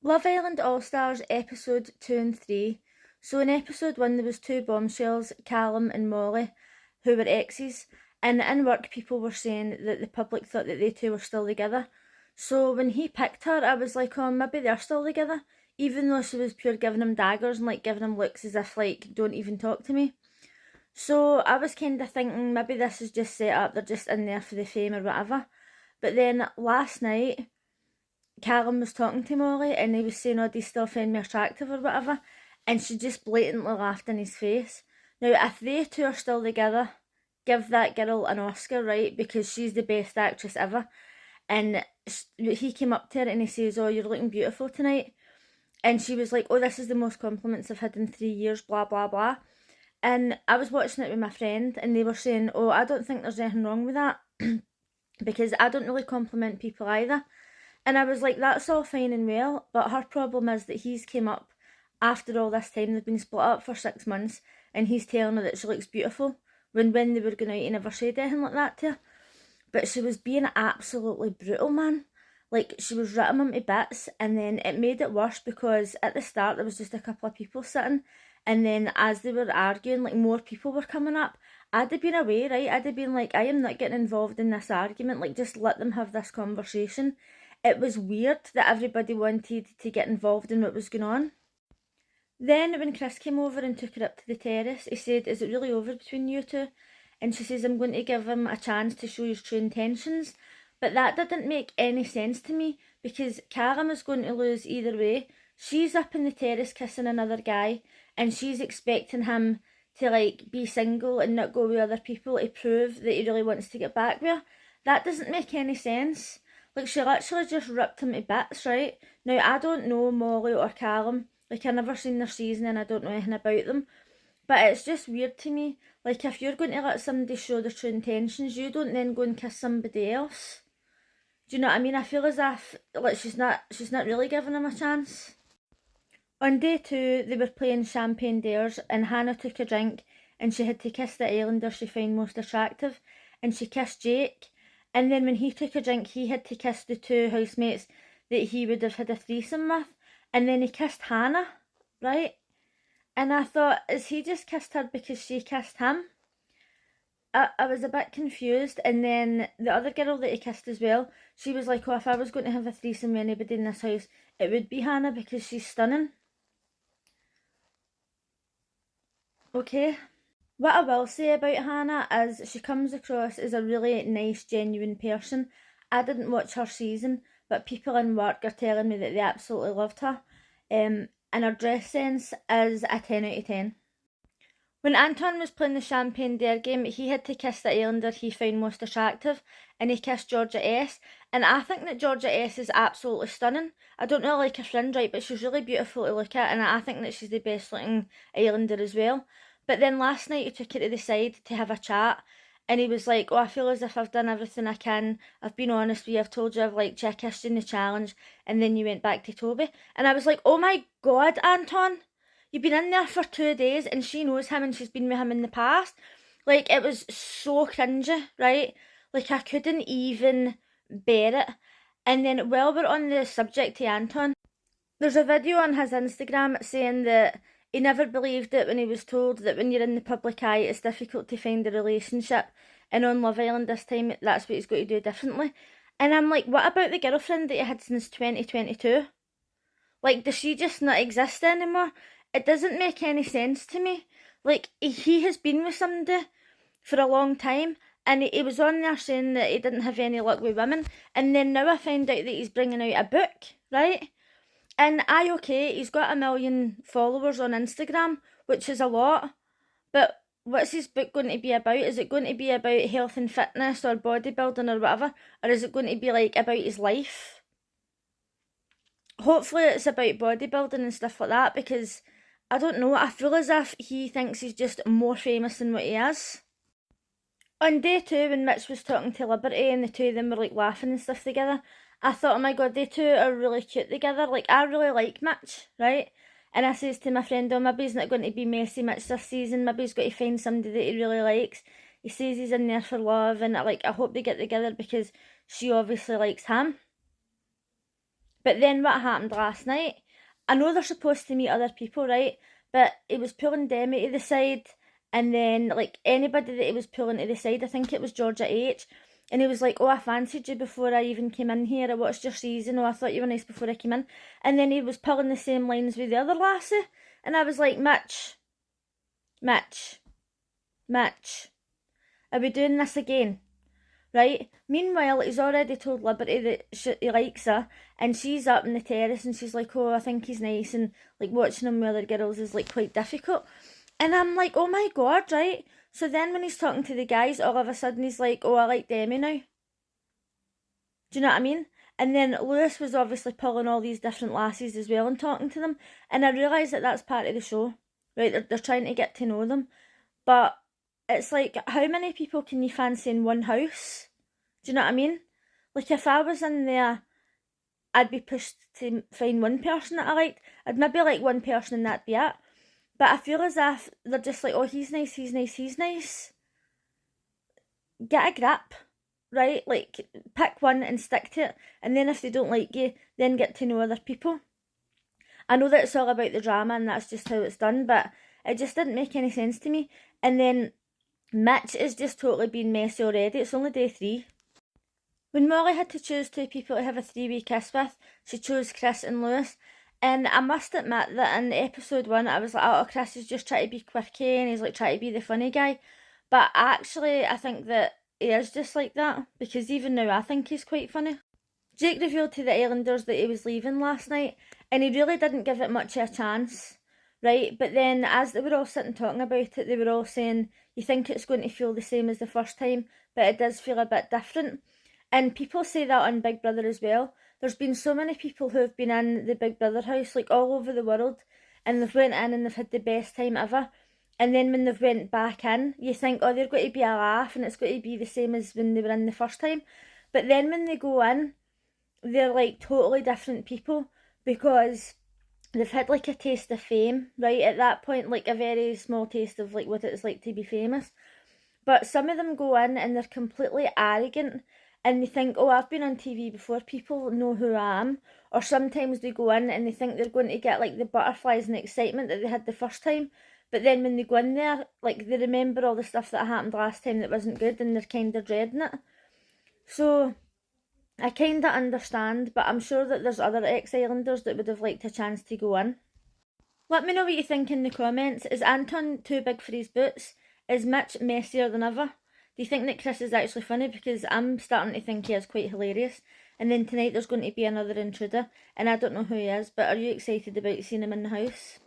Love Island All Stars episode 2 and 3. So in episode 1 there was two bombshells, Callum and Molly, who were exes, and in work people were saying that the public thought that they two were still together. So when he picked her, I was like, oh, maybe they're still together, even though she was pure giving him daggers and like giving him looks as if like, don't even talk to me. So I was kind of thinking maybe this is just set up, they're just in there for the fame or whatever. But then last night, Callum was talking to Molly and he was saying, oh, do you still find me attractive or whatever? And she just blatantly laughed in his face. Now, if they two are still together, give that girl an Oscar, right? Because she's the best actress ever. And he came up to her and he says, oh, you're looking beautiful tonight. And she was like, oh, this is the most compliments I've had in 3 years, blah, blah, blah. And I was watching it with my friend and they were saying, oh, I don't think there's anything wrong with that because I don't really compliment people either. And I was like, that's all fine and well, but her problem is that he's came up after all this time, they've been split up for 6 months, and he's telling her that she looks beautiful, when they were going out he never said anything like that to her. But she was being absolutely brutal, man. Like, she was ripping him to bits, and then it made it worse because at the start there was just a couple of people sitting, and then as they were arguing, like, more people were coming up. I'd have been away, right? I'd have been like, I am not getting involved in this argument, like, just let them have this conversation. It was weird that everybody wanted to get involved in what was going on. Then when Chris came over and took her up to the terrace, he said, is it really over between you two? And she says, I'm going to give him a chance to show his true intentions. But that didn't make any sense to me because Callum is going to lose either way. She's up in the terrace kissing another guy and she's expecting him to like be single and not go with other people to prove that he really wants to get back with her. That doesn't make any sense. Like, she literally just ripped him to bits, right? Now, I don't know Molly or Callum. Like, I've never seen their season and I don't know anything about them. But it's just weird to me. Like, if you're going to let somebody show their true intentions, you don't then go and kiss somebody else. Do you know what I mean? I feel as if, like, she's not really giving him a chance. On day 2, they were playing Champagne Dares and Hannah took a drink and she had to kiss the islander she found most attractive. And she kissed Jake. And then when he took a drink, he had to kiss the two housemates that he would have had a threesome with. And then he kissed Hannah, right? And I thought, is he just kissed her because she kissed him? I was a bit confused. And then the other girl that he kissed as well, she was like, oh, if I was going to have a threesome with anybody in this house, it would be Hannah because she's stunning. Okay. What I will say about Hannah is she comes across as a really nice, genuine person. I didn't watch her season, but people in work are telling me that they absolutely loved her. And her dress sense is a 10 out of 10. When Anton was playing the Champagne Dare game, he had to kiss the islander he found most attractive, and he kissed Georgia S. And I think that Georgia S is absolutely stunning. I don't really like her friend, right, but she's really beautiful to look at, and I think that she's the best looking islander as well. But then last night he took her to the side to have a chat and he was like, oh, I feel as if I've done everything I can. I've been honest with you. I've told you I've like kissed you in the challenge and then you went back to Toby. And I was like, oh my God, Anton, you've been in there for 2 days and she knows him and she's been with him in the past. Like, it was so cringy, right? Like, I couldn't even bear it. And then while we're on the subject to Anton, there's a video on his Instagram saying that he never believed it when he was told that when you're in the public eye, it's difficult to find a relationship. And on Love Island this time, that's what he's got to do differently. And I'm like, what about the girlfriend that he had since 2022? Like, does she just not exist anymore? It doesn't make any sense to me. Like, he has been with somebody for a long time, and he was on there saying that he didn't have any luck with women. And then now I find out that he's bringing out a book, right? And okay, he's got 1 million followers on Instagram, which is a lot. But what's his book going to be about? Is it going to be about health and fitness or bodybuilding or whatever? Or is it going to be like about his life? Hopefully it's about bodybuilding and stuff like that because, I don't know, I feel as if he thinks he's just more famous than what he is. On day 2, when Mitch was talking to Liberty and the two of them were like laughing and stuff together, I thought, oh my God, they two are really cute together. Like, I really like Mitch, right? And I says to my friend, oh, maybe he's not going to be messy Mitch this season. Maybe he's got to find somebody that he really likes. He says he's in there for love and I hope they get together because she obviously likes him. But then what happened last night, I know they're supposed to meet other people, right? But he was pulling Demi to the side, and then, like, anybody that he was pulling to the side, I think it was Georgia H, and he was like, oh, I fancied you before I even came in here, I watched your season, oh, I thought you were nice before I came in. And then he was pulling the same lines with the other lassie, and I was like, Mitch, are we doing this again? Right? Meanwhile, he's already told Liberty that he likes her, and she's up in the terrace and she's like, oh, I think he's nice, and like watching him with other girls is like quite difficult. And I'm like, oh my god, right? So then when he's talking to the guys, all of a sudden he's like, oh, I like Demi now. Do you know what I mean? And then Lewis was obviously pulling all these different lassies as well and talking to them, and I realised that that's part of the show, right? They're trying to get to know them, but it's like, how many people can you fancy in one house? Do you know what I mean? Like, if I was in there, I'd be pushed to find one person that I liked. I'd maybe like one person and that'd be it. But I feel as if they're just like, oh, he's nice, he's nice, he's nice. Get a grip, right? Like, pick one and stick to it. And then if they don't like you, then get to know other people. I know that it's all about the drama and that's just how it's done, but it just didn't make any sense to me. And then Mitch is just totally being messy already. It's only day 3. When Molly had to choose 2 people to have a 3-way kiss with, she chose Chris and Lewis. And I must admit that in episode 1, I was like, oh, Chris is just trying to be quirky and he's like trying to be the funny guy. But actually, I think that he is just like that, because even now I think he's quite funny. Jake revealed to the Islanders that he was leaving last night, and he really didn't give it much of a chance, right? But then as they were all sitting talking about it, they were all saying, you think it's going to feel the same as the first time, but it does feel a bit different. And people say that on Big Brother as well. There's been so many people who have been in the Big Brother house, like all over the world, and they've went in and they've had the best time ever. And then when they've went back in, you think, oh, they're going to be a laugh and it's going to be the same as when they were in the first time. But then when they go in, they're like totally different people, because they've had like a taste of fame, right? At that point, like a very small taste of like what it's like to be famous. But some of them go in and they're completely arrogant, and they think, oh, I've been on TV before, people know who I am. Or sometimes they go in and they think they're going to get like the butterflies and the excitement that they had the first time. But then when they go in there, like, they remember all the stuff that happened last time that wasn't good, and they're kind of dreading it. So I kind of understand, but I'm sure that there's other ex-Islanders that would have liked a chance to go in. Let me know what you think in the comments. Is Anton too big for his boots? Is Mitch messier than ever? Do you think that Chris is actually funny? Because I'm starting to think he is quite hilarious. And then tonight there's going to be another intruder, and I don't know who he is, but are you excited about seeing him in the house?